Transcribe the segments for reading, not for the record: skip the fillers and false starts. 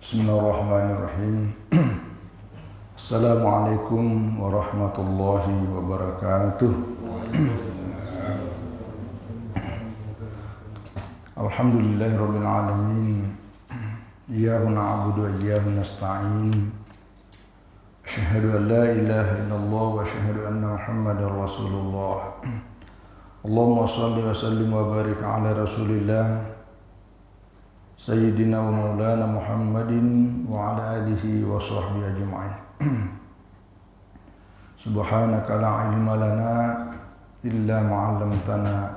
Bismillahirrahmanirrahim. Assalamualaikum warahmatullahi wabarakatuh. Alhamdulillahirabbil alamin. Iyyaka na'budu wa iyyaka nasta'in. Asyhadu an la ilaha illallah wa asyhadu anna Muhammadar Rasulullah. Allahumma shalli wa sallim wa barik ala Rasulillah Sayyidina wa Maulana Muhammadin wa ala alihi wa sahbihi ajma'in. Subhanaka la ilma lana illa ma 'allamtana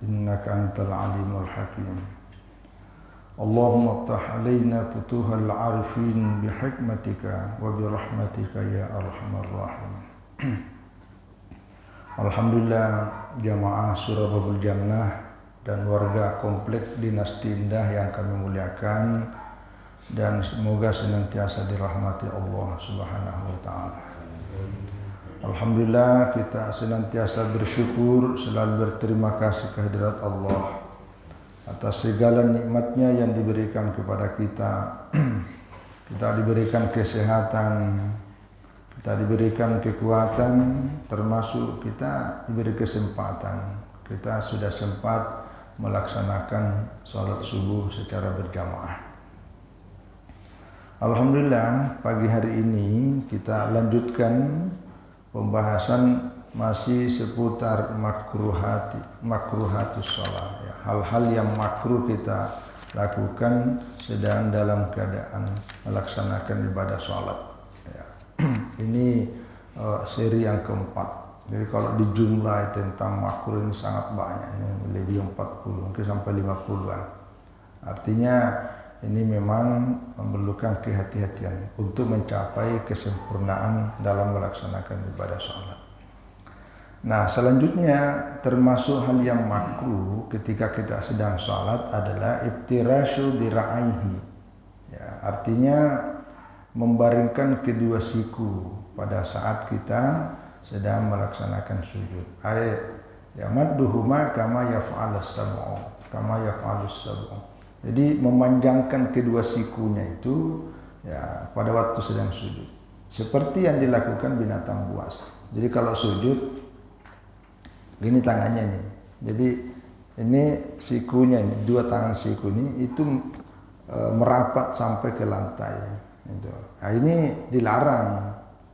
innaka antal alimul hakim. Allahumma iftah alaina futuhal arifin bi hikmatika wa bi rahmatika ya arhamar rahimin. Alhamdulillah jamaah surah Babul Jannah dan warga komplek Dinasti Indah yang kami muliakan, dan semoga senantiasa dirahmati Allah Subhanahu wa taala. Alhamdulillah kita senantiasa bersyukur, selalu berterima kasih kehadirat Allah atas segala nikmatnya yang diberikan kepada kita. Kita diberikan kesehatan, kita diberikan kekuatan, termasuk kita diberi kesempatan. Kita sudah sempat melaksanakan salat subuh secara berjamaah. Alhamdulillah pagi hari ini kita lanjutkan pembahasan masih seputar makruhatus shalah, ya, hal-hal yang makruh kita lakukan sedang dalam keadaan melaksanakan ibadah salat, ya. Ini seri yang keempat. Jadi kalau dijumlah tentang makruh ini sangat banyak, lebih 40, mungkin sampai 50-an. Artinya ini memang memerlukan kehati-hatian untuk mencapai kesempurnaan dalam melaksanakan ibadah salat. Nah, selanjutnya termasuk hal yang makruh ketika kita sedang salat adalah iftirashu dira'aihi. Ya, artinya membaringkan kedua siku pada saat kita sedang melaksanakan sujud. Yamadduhuma kama yaf'alus sab'u, Jadi memanjangkan kedua sikunya itu ya pada waktu sedang sujud. Seperti yang dilakukan binatang buas. Jadi kalau sujud gini tangannya nih. Jadi ini sikunya ini, dua tangan siku ini itu merapat sampai ke lantai. Gitu. Nah, ini dilarang.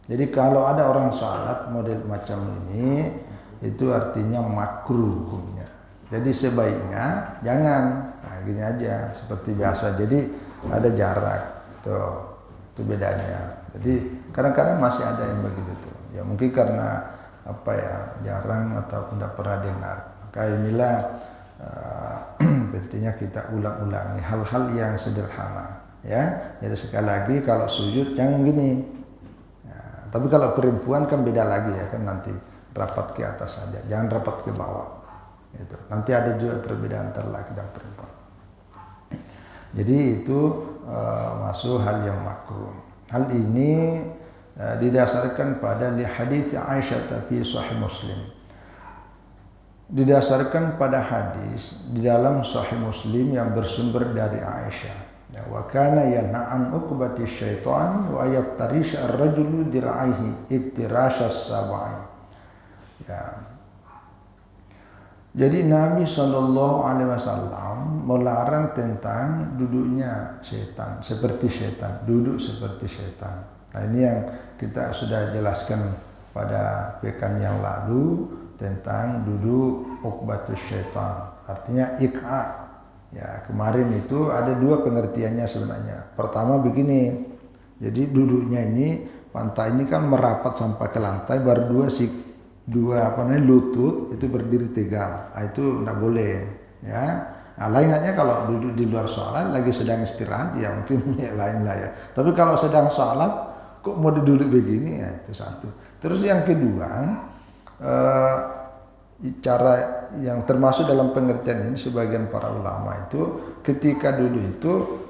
Jadi kalau ada orang salat model macam ini, itu artinya makruh hukumnya. Jadi sebaiknya jangan, nah gini aja seperti biasa. Jadi ada jarak, itu bedanya. Jadi kadang-kadang masih ada yang begitu tuh. Ya mungkin karena apa ya, jarang atau tidak pernah dengar. Maka inilah pentingnya kita ulang-ulangi hal-hal yang sederhana. Ya, jadi sekali lagi kalau sujud jangan gini. Tapi kalau perempuan kan beda lagi ya, kan nanti rapat ke atas saja, jangan rapat ke bawah. Gitu. Nanti ada juga perbedaan antara laki dan perempuan. Jadi itu masuk hal yang makruh. Hal ini didasarkan pada hadis Aisyah fi Sahih Muslim. Didasarkan pada hadis di dalam Sahih Muslim yang bersumber dari Aisyah. Ya, wa kana yan'an uqbati syaitan wa yaftarisha ar-rajulu diraihi iftirasha sab'i. Ya. Jadi Nabi SAW melarang tentang duduknya setan, seperti setan, duduk seperti setan. Nah, ini yang kita sudah jelaskan pada pekan yang lalu tentang duduk uqbatus syaitan, artinya iqa. Ya, kemarin itu ada dua pengertiannya sebenarnya. Pertama begini, jadi duduknya ini, pantai ini kan merapat sampai ke lantai, baru lutut itu berdiri tegak. Nah, itu tidak boleh. Ya, nah, lain halnya kalau duduk di luar sholat, lagi sedang istirahat, ya mungkin lain lah ya. Tapi kalau sedang sholat, kok mau duduk begini, ya itu satu. Terus yang kedua, cara yang termasuk dalam pengertian ini sebagian para ulama itu ketika duduk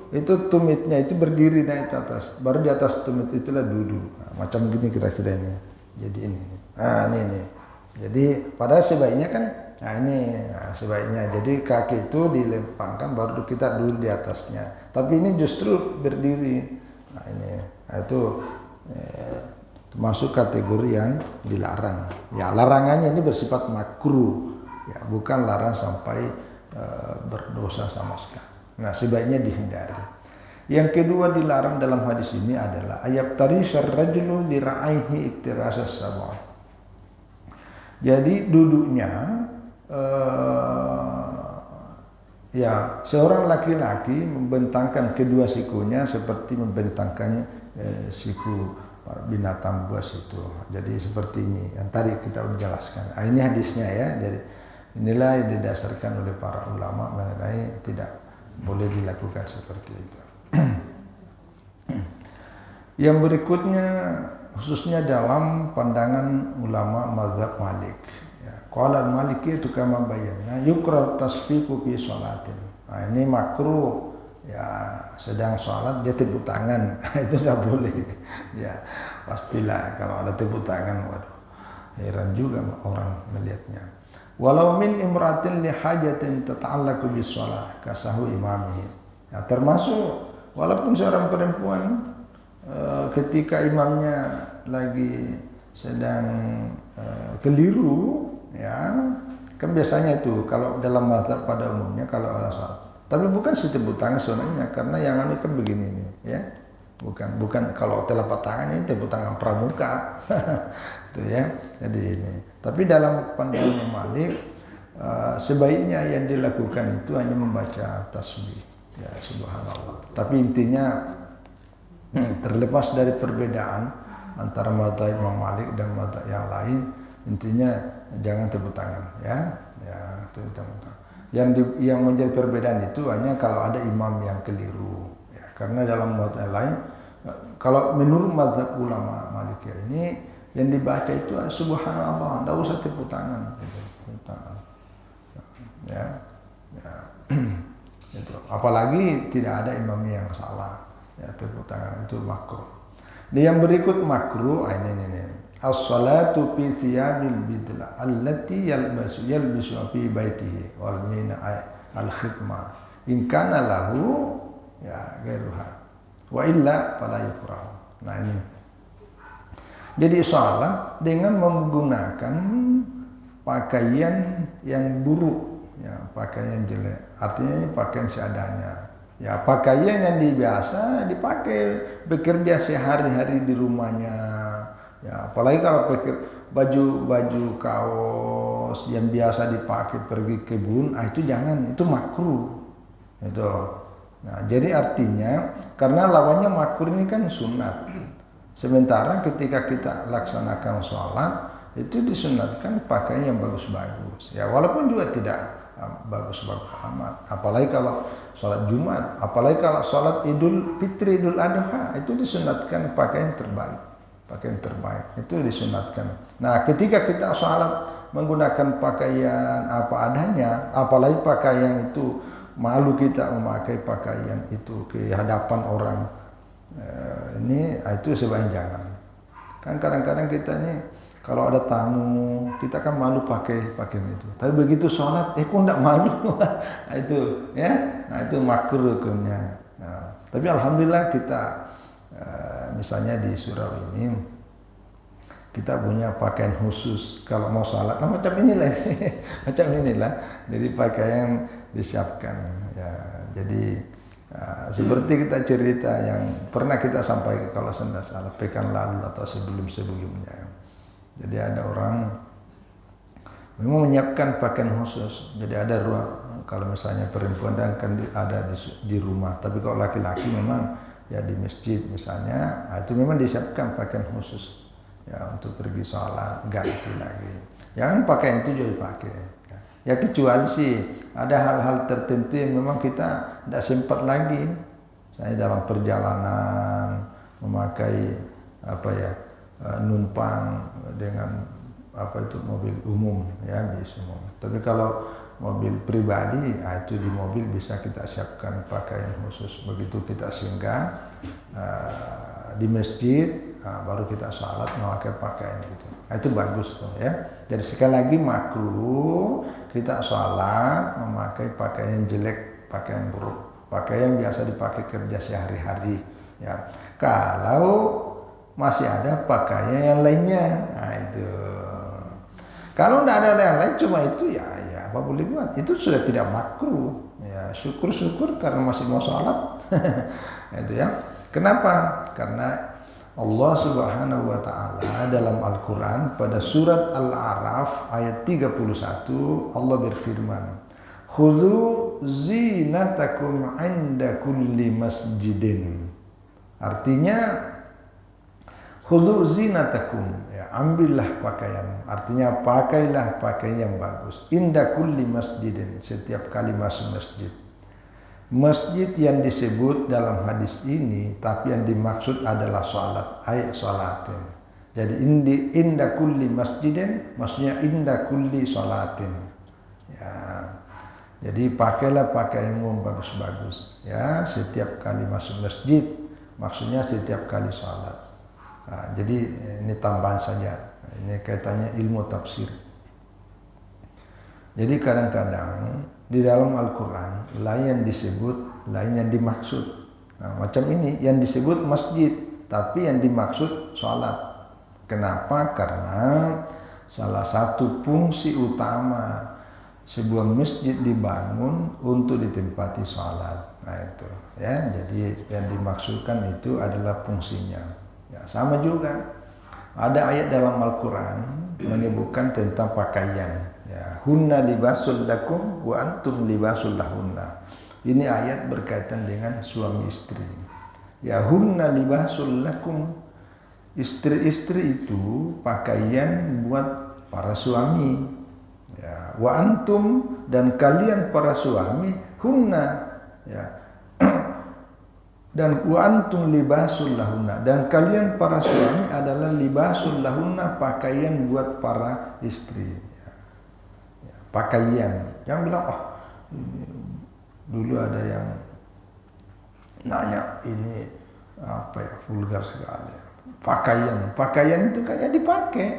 itu tumitnya itu berdiri naik ke atas, baru di atas tumit itulah duduk. Nah, macam gini kira-kira ini. Jadi ini. Nah, ini. Jadi padahal sebaiknya kan Nah ini sebaiknya. Jadi kaki itu dilempangkan baru kita duduk di atasnya. Tapi ini justru berdiri. Nah ini itu termasuk kategori yang dilarang. Ya larangannya ini bersifat makruh. Ya bukan larang sampai berdosa sama sekali. Nah sebaiknya dihindari. Yang kedua dilarang dalam hadis ini adalah ayat tarisar rajulu dira'aihi iktirasas sabah. Jadi duduknya ya seorang laki-laki membentangkan kedua sikunya seperti membentangkan siku binatang buas itu. Jadi seperti ini yang tadi kita udah jelaskan. Nah, ini hadisnya ya. Jadi inilah yang didasarkan oleh para ulama mengenai tidak boleh dilakukan seperti itu. Yang berikutnya khususnya dalam pandangan ulama mazhab Malik. Qala al-Maliki itu kama bayyana yukrah tasfiqu fi sholatin. Nah, ini makruh ya sedang sholat dia tepuk tangan. Itu tidak boleh. Ya, pastilah kalau ada tepuk tangan waduh. Heran juga orang melihatnya. Walau min imratin li hajatin tata'allaqu bis shalah kasahu imamihi. Ya, termasuk walaupun seorang perempuan ketika imamnya lagi sedang keliru, ya kan biasanya itu kalau dalam mazhab pada umumnya kalau ada sholat, tapi bukan tepuk tangan sunahnya karena yang ini kan begini nih, ya bukan kalau telapak tangannya tepuk tangan pramuka, itu ya. Jadi ini, tapi dalam pandangan Malik sebaiknya yang dilakukan itu hanya membaca tasbih, ya subhanallah. Tapi intinya terlepas dari perbedaan antara mazhab Imam Malik dan mazhab yang lain, intinya jangan tepuk tangan, ya tepuk tangan. Yang menjadi perbedaan itu hanya kalau ada imam yang keliru, ya, karena dalam mazhab lain, kalau menurut mazhab ulama Malikiyah ini yang dibaca itu subhanallah, tidak usah tepuk tangan, ya. Itu. Apalagi tidak ada imam yang salah. Ya, tepuk tangan itu makruh. Yang berikut makruh ini. As-salatu fi thiyabil bidlah allati yalbisu fi baitihi wal min al-khidmah in kana lahu ya ghairuha wa illa fala yukrah. Nah ini. Jadi salat dengan menggunakan pakaian yang buruk, ya pakaian jelek. Artinya pakaian seadanya. Ya pakaian yang biasa dipakai bekerja sehari-hari di rumahnya. Ya apalagi kalau pakai baju kaos yang biasa dipakai pergi kebun, itu jangan, itu makruh. Itu. Nah, jadi artinya karena lawannya makruh ini kan sunat. Sementara ketika kita laksanakan sholat itu disunatkan pakaian yang bagus-bagus. Ya walaupun juga tidak bagus-bagus amat. Apalagi kalau sholat Jumat, apalagi kalau sholat Idul Fitri, Idul Adha, itu disunatkan pakaian terbaik. Pakaian terbaik itu disunatkan. Nah, ketika kita sholat menggunakan pakaian apa adanya, apalagi pakaian itu malu kita memakai pakaian itu ke hadapan orang, itu sebaiknya jangan. Kan kadang-kadang kita ini kalau ada tamu, kita kan malu pakai pakaian itu. Tapi begitu sholat, kok enggak malu? Nah, itu, ya. Nah, itu makruh hukumnya. Nah, tapi alhamdulillah kita, misalnya di surau ini, kita punya pakaian khusus kalau mau sholat. Nah, macam inilah, macam inilah. Jadi pakaian disiapkan. Ya, jadi seperti kita cerita yang pernah kita sampaikan kalau salah pekan lalu atau sebelum-sebelumnya. Jadi ada orang memang menyiapkan pakaian khusus. Jadi ada ruang, kalau misalnya perempuan kan ada di rumah. Tapi kalau laki-laki memang ya di masjid misalnya, itu memang disiapkan pakaian khusus ya untuk pergi sholat, ganti lagi. Jangan pakaian itu juga dipakai. Ya kecuali sih ada hal-hal tertentu yang memang kita tidak sempat lagi. Saya dalam perjalanan memakai numpang dengan mobil umum ya bisa. Tapi kalau mobil pribadi, itu di mobil bisa kita siapkan pakaian khusus. Begitu kita singgah, di masjid, baru kita sholat memakai pakaian itu. Nah, itu bagus tuh ya. Jadi sekali lagi makruh kita sholat memakai pakaian jelek, pakaian buruk, pakaian biasa dipakai kerja sehari-hari. Ya, kalau masih ada pakaian yang lainnya, nah itu. Kalau tidak ada yang lain, cuma itu ya apa boleh buat. Itu sudah tidak makruh. Ya syukur-syukur karena masih mau sholat. Itu ya. Kenapa? Karena Allah Subhanahu wa taala dalam Al-Qur'an pada surat Al-A'raf ayat 31 Allah berfirman, "Khudzu zinatakum 'inda kulli masjidin." Artinya khudzu zinatakum, ya, ambillah pakaian. Artinya pakailah pakaian yang bagus. Inda kulli masjidin, setiap kali masuk masjid. Masjid yang disebut dalam hadis ini, tapi yang dimaksud adalah sholat, ayat sholatin. Jadi inda kulli masjidin, maksudnya inda kulli sholatin. Ya, jadi pakailah pakaianmu bagus-bagus. Ya, setiap kali masuk masjid, maksudnya setiap kali sholat. Nah, jadi ini tambahan saja. Ini kaitannya ilmu tafsir. Jadi kadang-kadang di dalam Al-Quran lain yang disebut, lain yang dimaksud. Nah, macam ini yang disebut masjid, tapi yang dimaksud sholat. Kenapa? Karena salah satu fungsi utama sebuah masjid dibangun untuk ditempati sholat. Nah itu, ya. Jadi yang dimaksudkan itu adalah fungsinya. Ya, sama juga. Ada ayat dalam Al-Quran menyebutkan tentang pakaian. Ya, hunna libasul lakum wa antum libasul lahunna. Ini ayat berkaitan dengan suami istri. Ya, hunna libasul lakum. Istri-istri itu pakaian buat para suami. Ya, wa antum, dan kalian para suami, hunna, ya. Dan wa antum libasul lahunna, dan kalian para suami adalah libasul lahunna, pakaian buat para istri. Pakaian. Jangan bilang, oh ini dulu ada yang nanya ini apa ya, vulgar sekali. Pakaian itu kayak dipakai.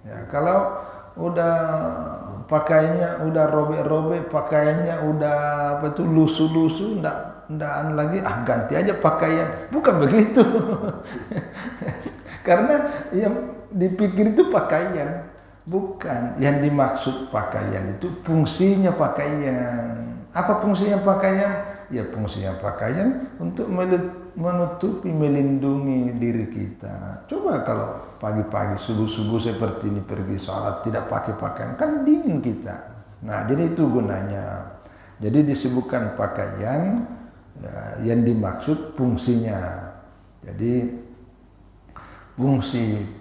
Ya, kalau udah pakaiannya udah robek-robek, pakaiannya udah apa itu lusuh-lusuh, ndaan lagi, ganti aja pakaian. Bukan begitu. Karena yang dipikir itu pakaian. Bukan, yang dimaksud pakaian itu fungsinya pakaian. Apa fungsinya pakaian? Ya fungsinya pakaian untuk menutupi, melindungi diri kita. Coba kalau pagi-pagi, subuh-subuh seperti ini pergi sholat tidak pakai pakaian, kan dingin kita. Nah jadi itu gunanya. Jadi disebutkan pakaian, ya, yang dimaksud fungsinya. Jadi fungsi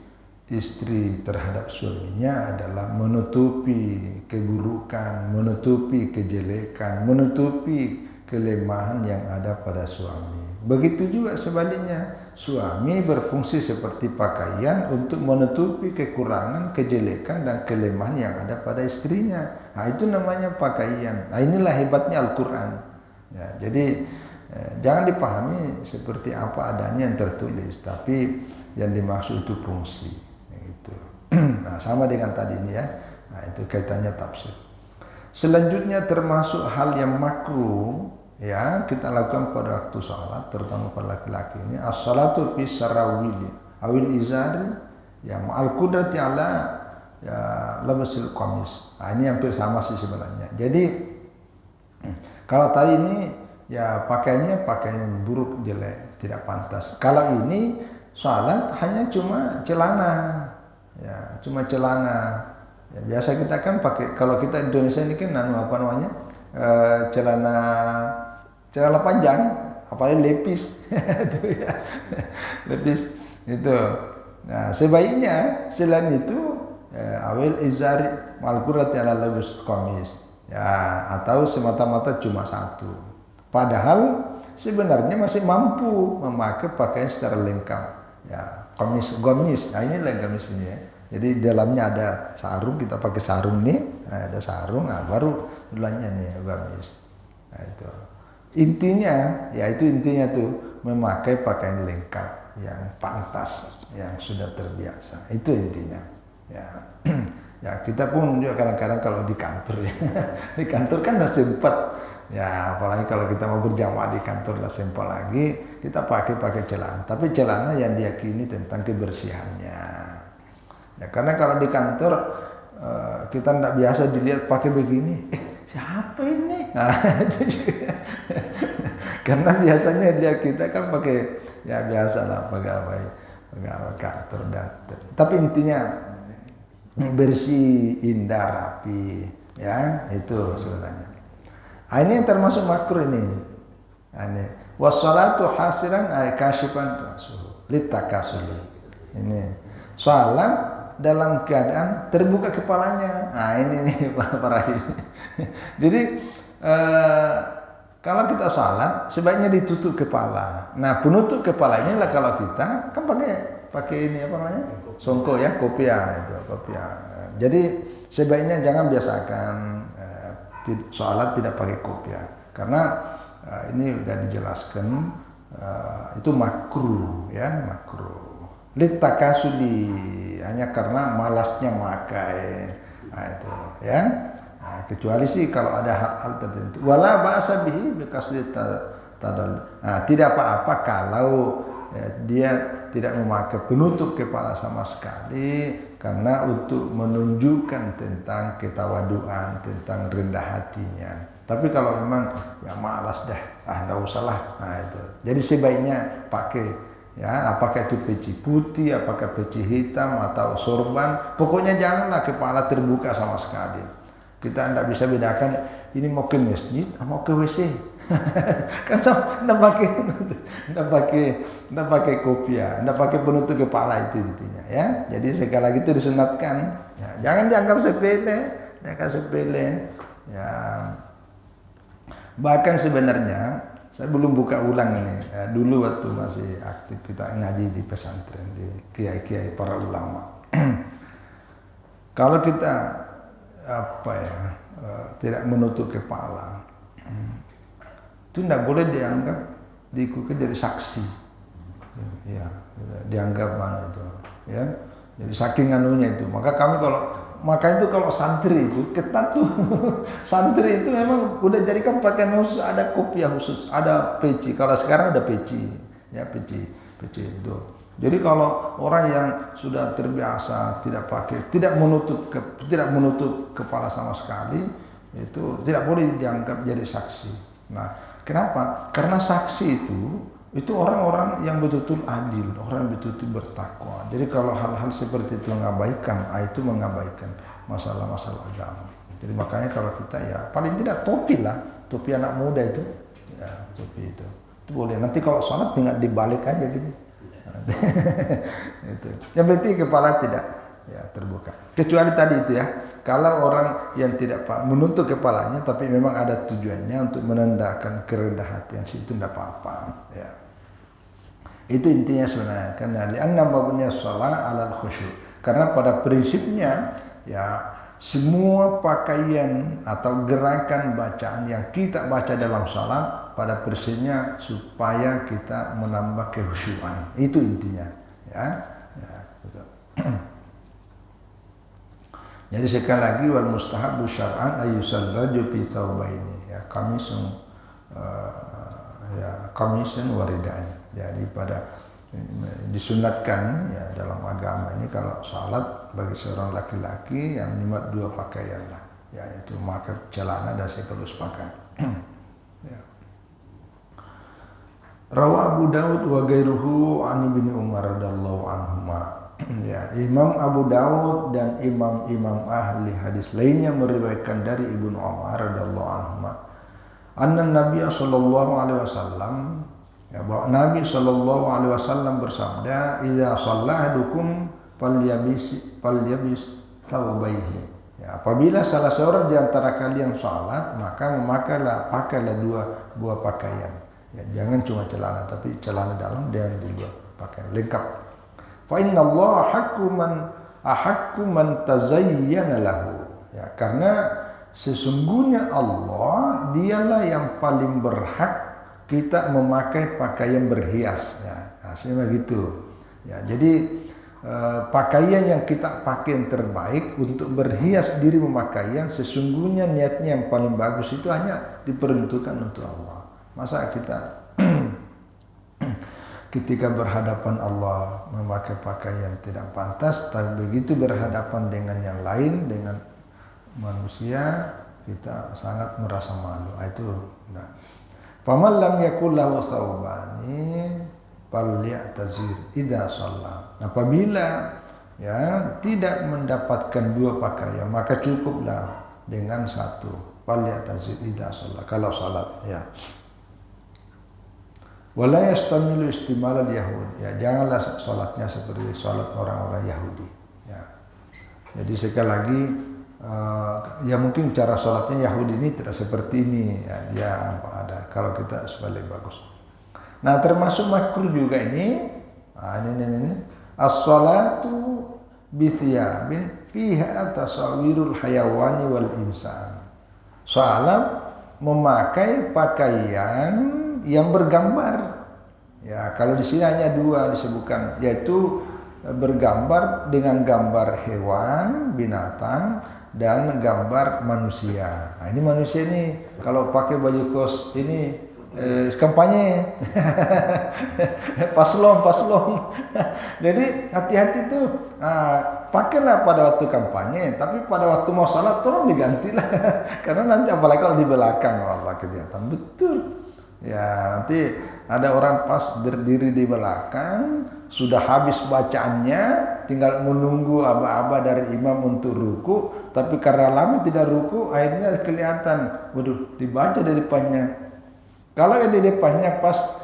istri terhadap suaminya adalah menutupi keburukan, menutupi kejelekan, menutupi kelemahan yang ada pada suami. Begitu juga sebaliknya, suami berfungsi seperti pakaian untuk menutupi kekurangan, kejelekan, dan kelemahan yang ada pada istrinya. Nah, itu namanya pakaian. Nah, inilah hebatnya Al-Quran. Ya, jadi jangan dipahami seperti apa adanya yang tertulis, tapi yang dimaksud itu fungsi. Nah, sama dengan tadi ini ya. Nah, itu kaitannya tafsir. Selanjutnya termasuk hal yang makruh ya kita lakukan pada waktu sholat, terutama pada laki-laki ini, as-salatu fi sarawili awil izari ya ma'al qudrati ala ya labsil qamis. Nah, ini hampir sama sih sebenarnya. Jadi kalau tadi ini ya pakaiannya pakaian buruk, jelek, tidak pantas. Kalau ini sholat hanya cuma celana. Ya, cuma celana. Ya, biasa kita kan pakai, kalau kita Indonesia ini kan apa namanya? Celana panjang, apalagi lepis. Itu ya. Lepis itu. Nah, sebaiknya selain itu awil izari mal qurrati ala labus qamis. Ya, atau semata-mata cuma satu. Padahal sebenarnya masih mampu memakai pakaian secara lengkap. Ya, gamis. Nah, inilah gamis ini ya. Jadi dalamnya ada sarung, kita pakai sarung nih, nah, ada sarung, nah, baru bulannya nih gamis. Nah itu intinya, ya itu intinya tuh memakai pakaian lengkap. yang pantas, yang sudah terbiasa. Itu intinya. Ya, ya kita pun juga kadang-kadang kalau di kantor ya, di kantor kan udah sempat. Ya, apalagi kalau kita mau berjamaah di kantor udah sempat lagi, kita pakai celana. Tapi celana yang diyakini tentang kebersihannya. Ya, karena kalau di kantor kita tidak biasa dilihat pakai begini. Siapa ini? Nah, itu juga. Karena biasanya dia kita kan pakai ya biasalah pegawai kantor dan tapi intinya bersih, indah, rapi, ya itu sebenarnya. Ini yang termasuk makruh ini. Ini wassalatu hasiran ay kasifan litakasuli. Ini salat dalam keadaan terbuka kepalanya. Nah ini nih para ini. Jadi kalau kita salat sebaiknya ditutup kepala. Nah penutup kepalanya lah kalau kita kan pakai ini apa namanya songko ya, kopiah itu kopiah. Jadi sebaiknya jangan biasakan salat tidak pakai kopiah karena ini sudah dijelaskan itu makruh ya, makruh. Litakasudi hanya karena malasnya makai. Nah itu ya. Nah, kecuali sih kalau ada hal-hal tertentu. Wala ba'sa bihi bikasri tadal. Nah, tidak apa-apa kalau dia tidak memakai penutup kepala sama sekali karena untuk menunjukkan tentang ketawaduan, tentang rendah hatinya. Tapi kalau memang ya malas dah, enggak usah lah. Nah itu. Jadi sebaiknya pakai ya, apakah itu peci putih, apakah peci hitam atau sorban, pokoknya janganlah kepala terbuka sama sekali. Kita tidak bisa bedakan ini mau ke masjid, mau ke WC. Kan sama, tidak pakai kopiah, tidak pakai penutup kepala itu intinya ya. Jadi sekali lagi itu disunatkan. Ya, jangan dianggap sepele, Ya, bahkan sebenarnya saya belum buka ulang ini. Ya, dulu waktu masih aktif kita ngaji di pesantren, di kiai-kiai para ulama. Kalau kita tidak menutup kepala, itu tidak boleh dianggap diikuti dari saksi. Ya, dianggap mana itu, ya. Jadi saking anunya itu. Maka itu kalau santri itu ketat tuh. Santri itu memang udah jadikan pakaian khusus, ada kopiah khusus, ada peci. Kalau sekarang ada peci, ya peci itu. Jadi kalau orang yang sudah terbiasa tidak menutup kepala sama sekali, itu tidak boleh dianggap jadi saksi. Nah, kenapa? Karena saksi itu orang-orang yang betul-betul adil, orang yang betul-betul bertakwa. Jadi kalau hal-hal seperti itu itu mengabaikan masalah-masalah agama. Jadi makanya kalau kita ya paling tidak topi anak muda itu, ya topi itu boleh. Nanti kalau sholat tinggal dibalik aja gitu. Itu. Yang penting kepala tidak ya terbuka. Kecuali tadi itu ya, kalau orang yang tidak menutup kepalanya tapi memang ada tujuannya untuk menandakan kerendah hatian, situ tidak apa-apa. Ya. Itu intinya sebenarnya. Karena li'anna mabniya shalah 'alal khusyuk. Karena pada prinsipnya ya semua pakaian atau gerakan bacaan yang kita baca dalam salat pada prinsipnya supaya kita menambah kehusyuan. Itu intinya, ya. Betul. Jadi sekali lagi wal mustahabu syar'an ayyusallaju fi thawbaini, ya kamisun waridain. Jadi pada disunatkan ya dalam agama ini kalau salat bagi seorang laki-laki yang minimal 2 pakaian lah, yaitu memakai celana dan sekelus pakaian. Ya. Rawa Abu Daud wa ghairuhu an Ibnu Umar radhiyallahu anhuma. Ya, Imam Abu Daud dan imam-imam ahli hadis lainnya meriwayatkan dari Ibnu Umar radhiyallahu anhuma. Anna Nabiy sallallahu alaihi wasallam, ya, bahwa Nabi sallallahu alaihi wasallam bersabda, "Idza shalla ahadukum falyabis thawbaihi." Ya, apabila salah seorang di antara kalian salat, maka pakailah 2 buah pakaian. Ya, jangan cuma celana, tapi celana dalam dan di luar pakaian lengkap. Fa innallaha ahaqqu man tazayyana lahu. Ya, karena sesungguhnya Allah dialah yang paling berhak kita memakai pakaian berhias. Ya, hasilnya begitu. Ya, jadi pakaian yang kita pakai yang terbaik untuk berhias diri memakaian, sesungguhnya niatnya yang paling bagus itu hanya diperuntukkan untuk Allah. Masa kita ketika berhadapan Allah memakai pakaian tidak pantas, tapi begitu berhadapan dengan yang lain, dengan manusia, kita sangat merasa malu. Itu nah. Faman lam yakul lahu thawbani falyatazir idza shalla. Apabila ya tidak mendapatkan dua pakaian, maka cukuplah dengan satu. Falyatazir idza shalla, kalau salat ya. Wala yastamilu istimal al-yahud. Ya, janganlah salatnya seperti salat orang-orang Yahudi. Ya. Jadi sekali lagi ya mungkin cara salatnya Yahudi ini tidak seperti ini. Ya apa ada. Kalau kita sebalik bagus. Nah, termasuk makruh juga ini. Ini. As-salatu bi thiyabin fiha tasawirul hayawani wal insan. Salat memakai pakaian yang bergambar. Ya, kalau di sini hanya dua disebutkan, yaitu bergambar dengan gambar hewan, binatang, dan gambar manusia. Nah, ini manusia ini kalau pakai baju kos ini kampanye paslon. Jadi hati-hati tuh. Pakailah pada waktu kampanye, tapi pada waktu mau salat tolong digantilah. Karena nanti apalagi kalau di belakang Allah kelihatan betul. Ya, nanti ada orang pas berdiri di belakang, sudah habis bacaannya, tinggal menunggu aba-aba dari imam untuk ruku, tapi karena lama tidak ruku, akhirnya kelihatan, waduh, dibaca dari depannya. Kalau yang di depannya pas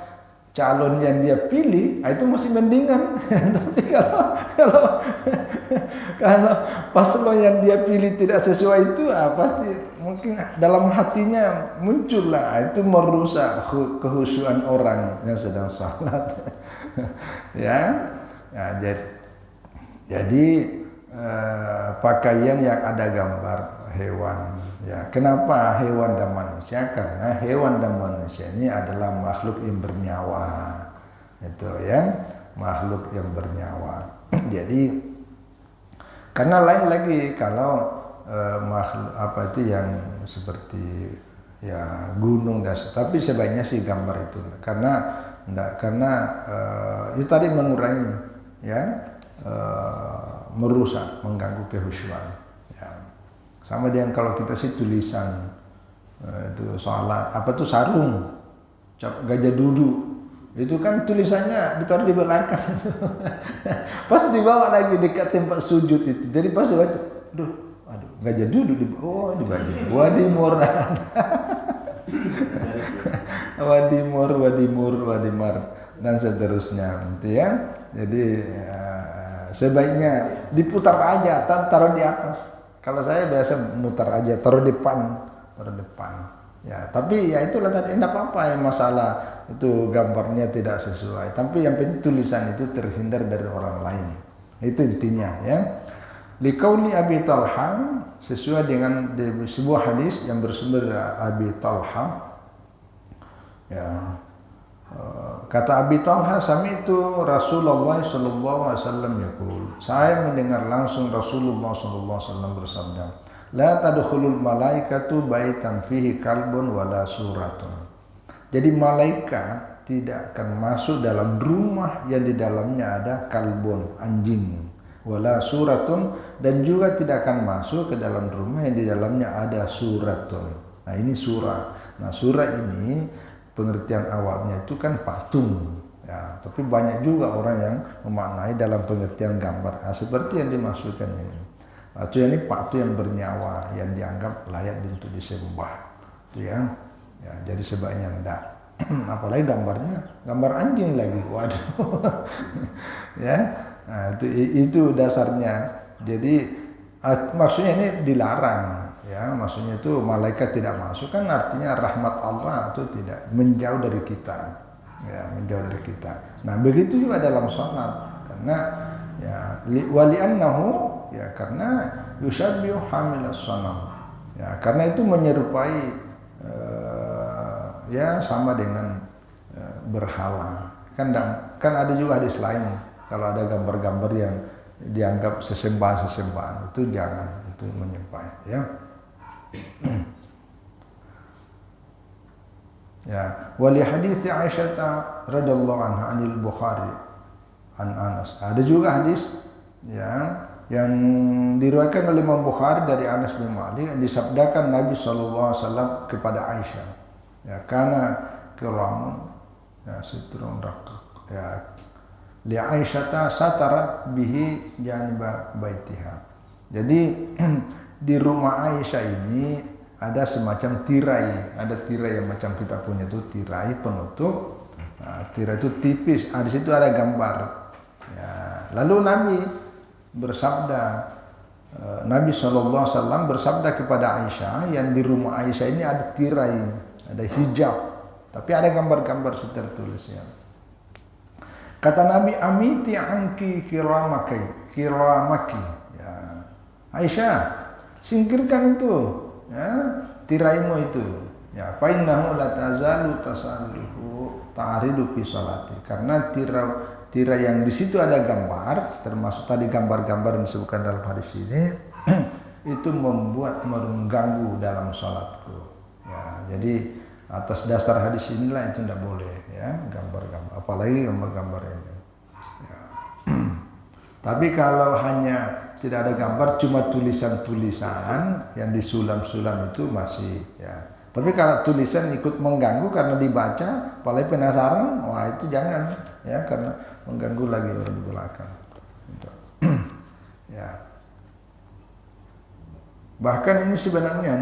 calon yang dia pilih, itu masih mendingan. Tapi kalau paslon yang dia pilih tidak sesuai itu, pasti mungkin dalam hatinya muncullah, itu merusak kehusuan orang yang sedang salat. ya, jadi pakaian yang ada gambar hewan. Ya, kenapa hewan dan manusia? Karena hewan dan manusia ini adalah makhluk yang bernyawa. Itu ya, makhluk yang bernyawa. Jadi karena lain lagi kalau makhluk apa itu yang seperti ya gunung dan tapi sebaiknya sih gambar itu karena itu tadi mengurangi ya merusak, mengganggu kehusuan. Ya. Sama dengan kalau kita sih tulisan itu salat apa tuh sarung gajah duduk itu kan tulisannya ditaruh di belakang. Pas dibawa lagi dekat tempat sujud itu. Jadi pas baca, aduh, gajah duduk di baju. Wadimur. Wadimar dan seterusnya gitu ya. Jadi sebaiknya diputar aja, taruh di atas. Kalau saya biasa mutar aja, taruh depan. Ya, tapi ya itulah tadi enggak apa-apa ya masalah itu gambarnya tidak sesuai. Tapi yang penting tulisan itu terhindar dari orang lain. Itu intinya ya. Liqauli Abi Talha sesuai dengan sebuah hadis yang bersumber dari Abi Talha. Ya. Kata Abi Talha, sami'tu Rasulullah sallallahu alaihi wasallam yaqul. Saya mendengar langsung Rasulullah sallallahu alaihi wasallam bersabda, la tadkhulul malaikatu baitan fihi kalbun wala suratun. Jadi malaikat tidak akan masuk dalam rumah yang di dalamnya ada kalbun, anjing, wala suratun, dan juga tidak akan masuk ke dalam rumah yang di dalamnya ada suratun. Nah, ini surah. Nah, surah ini pengertian awalnya itu kan patung. Ya, tapi banyak juga orang yang memaknai dalam pengertian gambar. Nah, seperti yang dimaksudkan ini. Patung ini patung yang bernyawa yang dianggap layak untuk disembah. Itu ya. Ya, jadi sebaiknya enggak. Apalagi gambarnya gambar anjing lagi. Waduh. Ya. Nah, itu dasarnya. Jadi maksudnya ini dilarang. Ya, maksudnya itu malaikat tidak masuk kan artinya rahmat Allah itu tidak menjauh dari kita. Ya, menjauh dari kita. Nah, begitu juga dalam salat. Karena ya wali'annahu ya karena yusabbihu hamilas sanam. Ya, karena itu menyerupai ya sama dengan berhala. Kan ada juga hadis lain kalau ada gambar-gambar yang dianggap sesembahan itu jangan, itu menyembah ya. Ya, wali hadis Aisyah radhiyallahu anha anil Bukhari an Anas. Ada juga hadis yang diriwayatkan oleh Imam Bukhari dari Anas bin Malik, disabdakan Nabi SAW kepada Aisyah, ya, karena kiramun ya sitrun rakak ya li Aisyah satarat bihi janiba baitiha. Jadi di rumah Aisyah ini ada semacam tirai, ada tirai yang macam kita punya itu tirai penutup. Nah, tirai itu tipis, di situ ada gambar. Ya, lalu Nabi bersabda, Nabi SAW bersabda kepada Aisyah, yang di rumah Aisyah ini ada tirai, ada hijab, tapi ada gambar-gambar sudah tertulis ya. Kata Nabi, amiti anki kiramaki, ya. Aisyah, singkirkan itu, ya, tiraimu itu. Ya, fa innahu la tazalu tasalluhu ta'ridu fi salati. Karena tirai yang di situ ada gambar, termasuk tadi gambar-gambar yang disebutkan dalam hadis ini, itu membuat mengganggu dalam salatku. Ya, jadi atas dasar hadis inilah itu tidak boleh ya gambar-gambar, apalagi gambar-gambar ini. Ya. Tapi kalau hanya tidak ada gambar, cuma tulisan-tulisan yang disulam-sulam itu masih ya. Tapi kalau tulisan ikut mengganggu karena dibaca, apalagi penasaran, wah itu jangan ya, karena mengganggu lagi orang di belakang. Ya. Bahkan ini sebenarnya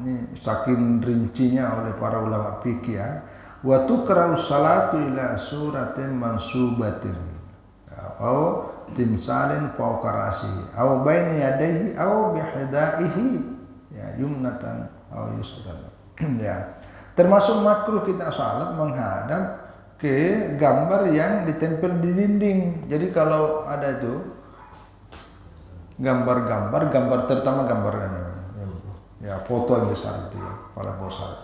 ini saking rincinya oleh para ulama fikih ya. Wa tuqra'u salatu ila suratin mansubatin. Atau timsalin fawqa ra'sihi aw baina yadayhi aw bihidaihi ya yumnatan aw yusran. Ya. Termasuk makruh kita salat menghadap ke gambar yang ditempel di dinding. Jadi kalau ada itu gambar terutama gambar ya foto yang besar itu ya, kepala besar.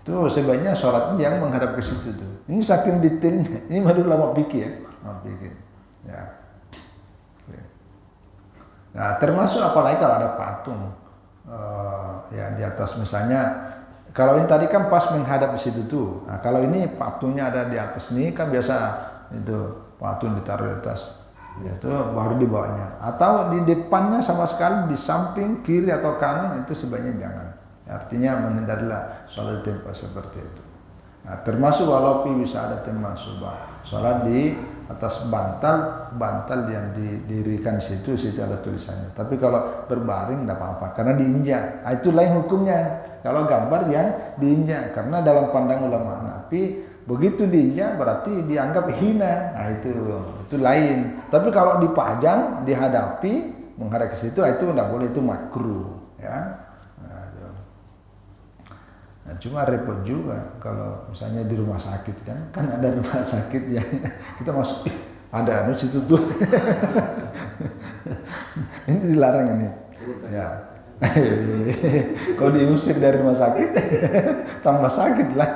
Itu sebaiknya sholat yang menghadap ke situ tuh. Ini saking detailnya. Ini baru lama pikir ya. Ya. Nah, termasuk apalagi kalau ada patung ya di atas misalnya. Kalau ini tadi kan pas menghadap di situ tuh. Nah, kalau ini patungnya ada di atas nih kan biasa itu patung ditaruh di atas. Itu baru di bawahnya. Atau di depannya sama sekali di samping kiri atau kanan itu sebaiknya jangan. Artinya menghindarilah sholat di tempat seperti itu. Nah, termasuk walaupun bisa ada temasubah, sholat di atas bantal yang didirikan situ ada tulisannya. Tapi kalau berbaring tidak apa-apa karena diinjak. Nah, itu lain hukumnya. Kalau gambar yang diinjak, karena dalam pandang ulama Hanafi begitu diinjak berarti dianggap hina. Nah, itu lain. Tapi kalau dipajang, dihadapi, menghadap ke situ itu tidak boleh, itu makruh. Ya. Nah, cuma repot juga kalau misalnya di rumah sakit kan ada rumah sakit yang kita masuk ada situ tuh. Ini dilarang ini. Ya. Kalau diusir dari rumah sakit tambah sakit lah.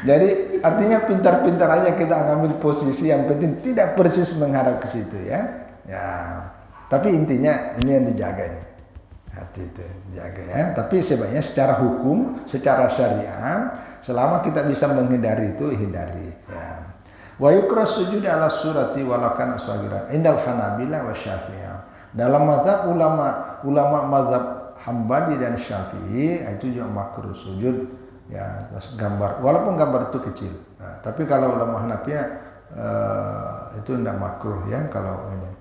Jadi artinya pintar-pintar aja kita ngambil posisi yang penting tidak persis menghadap ke situ ya. Ya. Tapi intinya ini yang dijaga ini. Hati itu jaga ya. Tapi sebaiknya secara hukum, secara syariah, selama kita bisa menghindari itu hindari. Ya. Wa yukra sujud ala surati walakan aswagira indal Hanabila wa Syafi'iyah. Dalam mazhab ulama mazhab Hambali dan Syafi'i itu juga makruh sujud ya atas gambar, walaupun gambar itu kecil. Nah, tapi kalau ulama Hanafiyah itu tidak makruh ya kalau ini,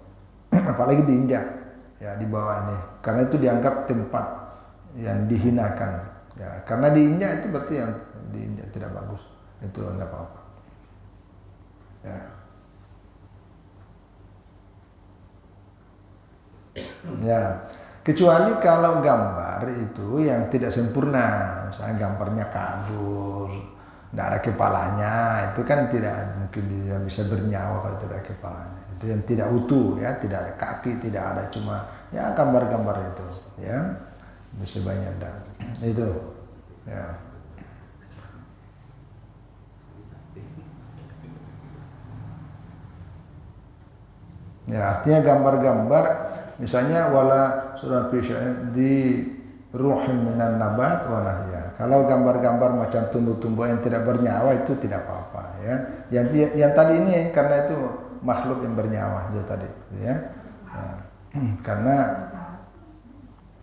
apalagi diinjak. Ya di bawah ini, karena itu dianggap tempat yang dihinakan. Ya, karena diinjak itu berarti yang diinjak tidak bagus. Itu enggak apa-apa. Ya. Ya, kecuali kalau gambar itu yang tidak sempurna, misalnya gambarnya kabur, tidak ada kepalanya, itu kan tidak mungkin dia bisa bernyawa kalau tidak ada kepalanya. Itu yang tidak utuh ya, tidak ada kaki, tidak ada, cuma ya gambar-gambar itu ya bisa banyak dan itu ya. Ya, artinya gambar-gambar, misalnya wala surah di ruhin minan nabat walahya. Kalau gambar-gambar macam tumbuh-tumbuhan yang tidak bernyawa itu tidak apa-apa ya. Yang tadi ini karena itu makhluk yang bernyawa itu tadi ya. Karena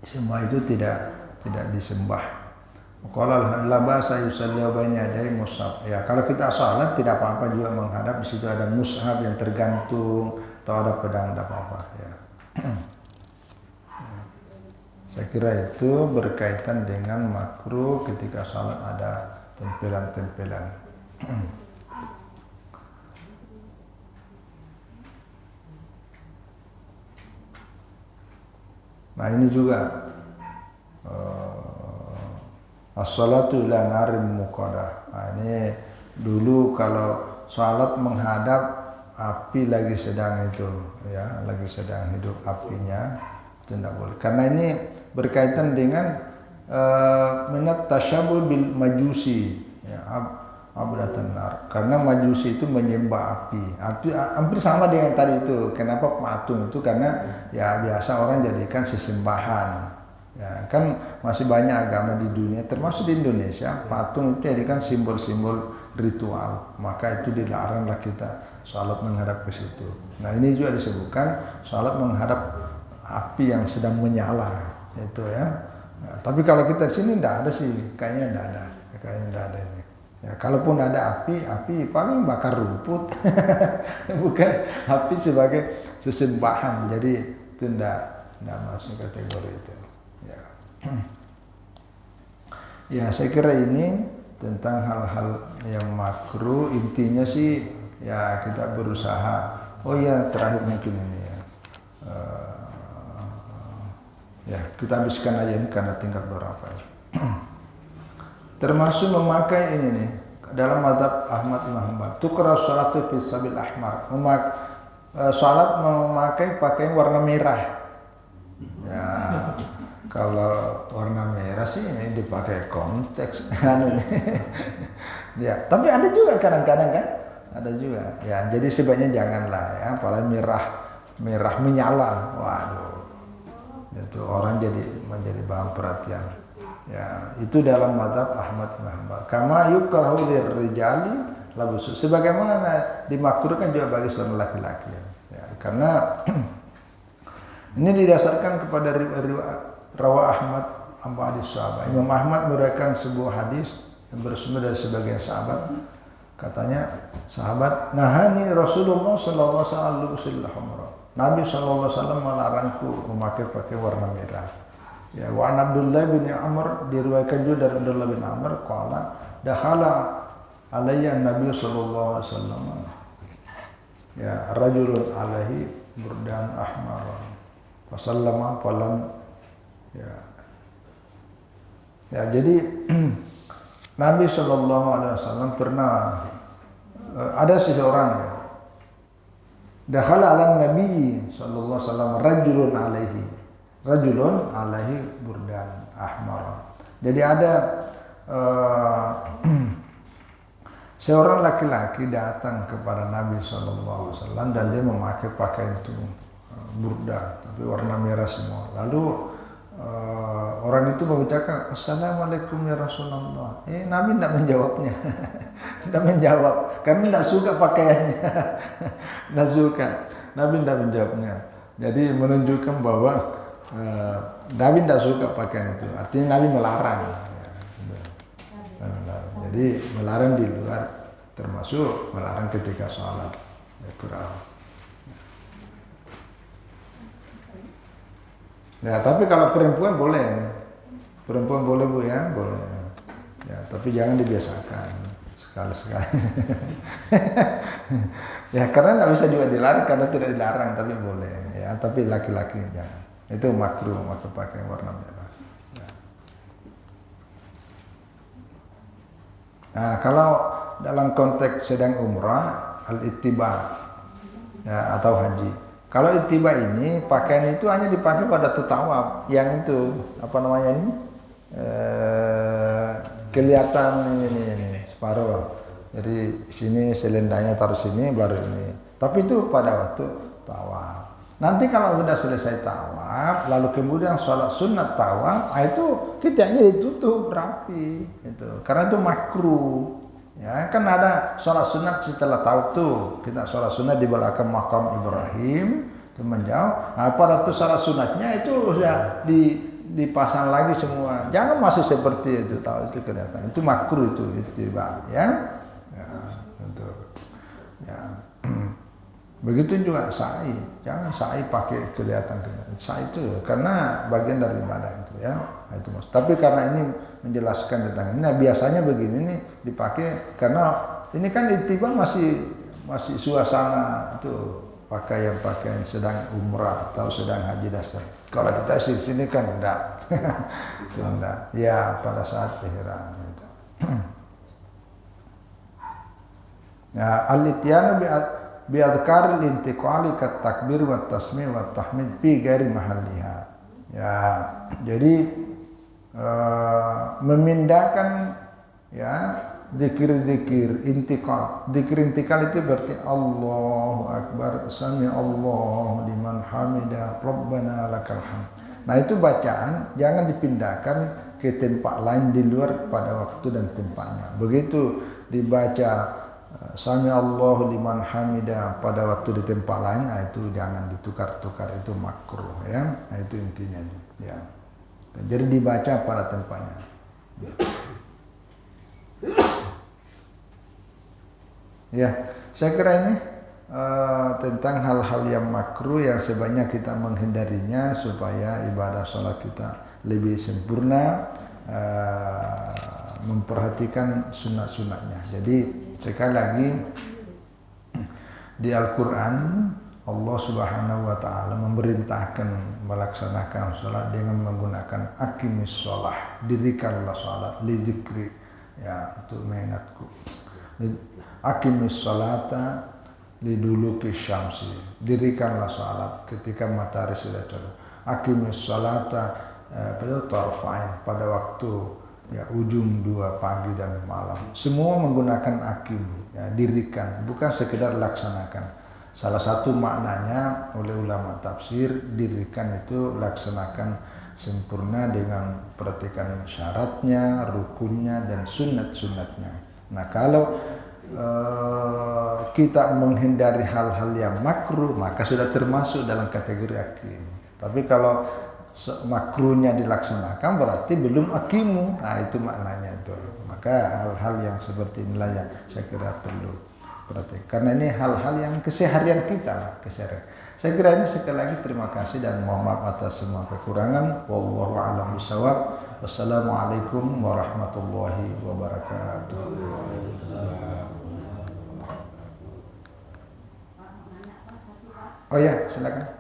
semua itu tidak disembah. Qala la ba'sa yusalli baina yaday mushaf. Ya, kalau kita salat tidak apa-apa juga menghadap, di situ ada mushaf yang tergantung atau ada pedang, tidak apa-apa ya. Saya kira itu berkaitan dengan makruh ketika salat ada tempelan-tempelan. Nah ini juga as-salatu ila narim muqadah. Nah, ini dulu kalau salat menghadap api lagi sedang itu ya, lagi sedang hidup apinya, itu tidak boleh. Karena ini berkaitan dengan minat tasyabuh bil majusi ya, abdatan nar. Karena majusi itu menyembah api. Api hampir sama dengan tadi itu. Kenapa patung itu? Karena ya biasa orang jadikan sesembahan. Ya, kan masih banyak agama di dunia, termasuk di Indonesia, patung itu jadikan simbol-simbol ritual. Maka itu dilaranglah kita salat menghadap ke situ. Nah, ini juga disebutkan salat menghadap api yang sedang menyala. Itu ya. Nah, tapi kalau kita di sini tidak ada sih, kayaknya tidak ada ini. Ya, kalaupun ada api paling bakar rumput, bukan api sebagai sesembahan. Jadi itu tidak masuk kategori itu. Ya. Ya, saya kira ini tentang hal-hal yang makruh. Intinya sih ya kita berusaha. Oh ya, terakhir mungkin ini ya. Ya, kita habiskan aja ini karena tingkat berapa ya. Termasuk memakai ini nih dalam mazhab Ahmad Ibn Hanbal. Tukra sholatu fi sabil ahmar. Salat memakai pakaian warna merah. Ya, kalau warna merah sih ini dipakai konteks. Ya, tapi ada juga kadang-kadang kan, ada juga. Ya, jadi sebaiknya janganlah ya, apalagi merah menyala. Waduh. Itu orang menjadi bahan perhatian. Ya, itu dalam mazhab Ahmad bin Hanbal. Kama yukrahu lirijali labusu. Sebagaimana dimakruhkan juga bagi seorang laki-laki. Ya, karena ini didasarkan kepada rawa Ahmad hadis sahabat. Imam Ahmad meriwayatkan sebuah hadis yang bersumber dari sebagian sahabat. Katanya sahabat, nahani Rasulullah sallallahu alaihi wasallam. Nabi SAW melarangku memakai warna merah. Ya, wa Abdullah bin Amr diriwayatkan juga dari Abdullah bin Amr qala dakhala alayya Nabi sallallahu alaihi wasallam. Ya, rajulun alaihi burdan ahmar. Fasallama falam ya. Ya, jadi Nabi sallallahu alaihi wasallam pernah ada seseorang ya. Dakhala ala Nabi sallallahu alaihi wasallam rajulun alaihi burdan ahmar. Jadi ada seorang laki-laki datang kepada Nabi sallallahu alaihi wasallam dan dia memakai pakaian itu burda tapi warna merah semua. Lalu orang itu mengucapkan assalamualaikum ya Rasulullah. Nabi tidak menjawabnya. Tidak menjawab karena tidak suka pakaiannya. Tidak suka. Nabi tidak menjawabnya. Jadi menunjukkan bahwa Nabi tidak suka pakaian itu. Artinya Nabi melarang. Jadi melarang di luar, termasuk melarang ketika sholat. Ya, tapi kalau perempuan boleh. Perempuan boleh Bu ya, boleh. Ya, tapi jangan dibiasakan sekali-sekali. Ya, karena nggak bisa juga dilarang karena tidak dilarang, tapi boleh. Ya, tapi laki-laki jangan. Itu makruh pakai warna merah. Ya. Nah, kalau dalam konteks sedang umrah, al-ittiba ya, atau haji. Kalau ittiba ini pakaian itu hanya dipakai pada tutawaf, yang itu apa namanya ini kelihatan ini separuh. Jadi sini selendangnya taruh sini baru ini. Tapi itu pada waktu tawaf. Nanti kalau sudah selesai tawaf, lalu kemudian sholat sunat tawaf, itu kitanya ditutup rapi, itu. Karena itu makruh. Ya, kan ada sholat sunat setelah tawaf tuh. Kita sholat sunat di belakang makam Ibrahim, itu menjauh. Nah, pada tuh sholat sunatnya itu sudah dipasang lagi semua. Jangan masih seperti itu, tahu itu kelihatan. Itu makruh itu tiba, ya. Ya, untuk ya. Begitu juga sa'i, jangan sa'i pakai kelihatan. Sa'i itu karena bagian dari ibadah itu, ya. Itu mas. Tapi karena ini menjelaskan tentang ini, nah biasanya begini nih dipakai karena ini kan ittiba masih suasana itu pakaian sedang umrah atau sedang haji dasar. Kalau kita di sini kan enggak, enggak. Ya pada saat ihram itu. Ya al-ityanu biadkaril intiqali kat takbir wa tasmih wa tahmid fi ghairi mahalliha. Ya, jadi memindahkan ya zikir-zikir intiqal. Zikir intiqal itu berarti Allahu akbar, sami Allahu liman hamidah, rabbana lakal hamd. Nah, itu bacaan jangan dipindahkan ke tempat lain di luar pada waktu dan tempatnya. Begitu dibaca Sami Allahu liman hamidah pada waktu di tempat lain, nah itu jangan ditukar-tukar, itu makruh, ya. Nah, itu intinya, ya. Jadi dibaca pada tempatnya. Ya, saya kira ini tentang hal-hal yang makruh yang sebaiknya kita menghindarinya supaya ibadah sholat kita lebih sempurna, memperhatikan sunat-sunatnya. Jadi sekali lagi di Al-Quran Allah Subhanahu wa Ta'ala memerintahkan melaksanakan sholat dengan menggunakan aqimis sholah, dirikanlah sholat li zikri, ya, untuk mengingatku. Aqimis sholata li duluki syamsi, dirikanlah sholat ketika matahari sudah terbenam. Aqimis sholata pada waktu ya ujung 2 pagi dan malam. Semua menggunakan akim, ya, dirikan, bukan sekedar laksanakan. Salah satu maknanya oleh ulama tafsir, dirikan itu laksanakan sempurna dengan perhatikan syaratnya, rukunnya, dan sunat-sunatnya. Nah, kalau kita menghindari hal-hal yang makruh, maka sudah termasuk dalam kategori akim. Tapi kalau makruhnya dilaksanakan berarti belum akimu. Nah, itu maknanya itu. Maka hal-hal yang seperti inilah yang saya kira perlu perhatikan. Karena ini hal-hal yang keseharian kita, keseharian. Saya kira ini sekali lagi terima kasih dan mohon maaf atas semua kekurangan. Wallahu a'lam bishawab. Wassalamualaikum warahmatullahi wabarakatuh. Oh ya, silakan.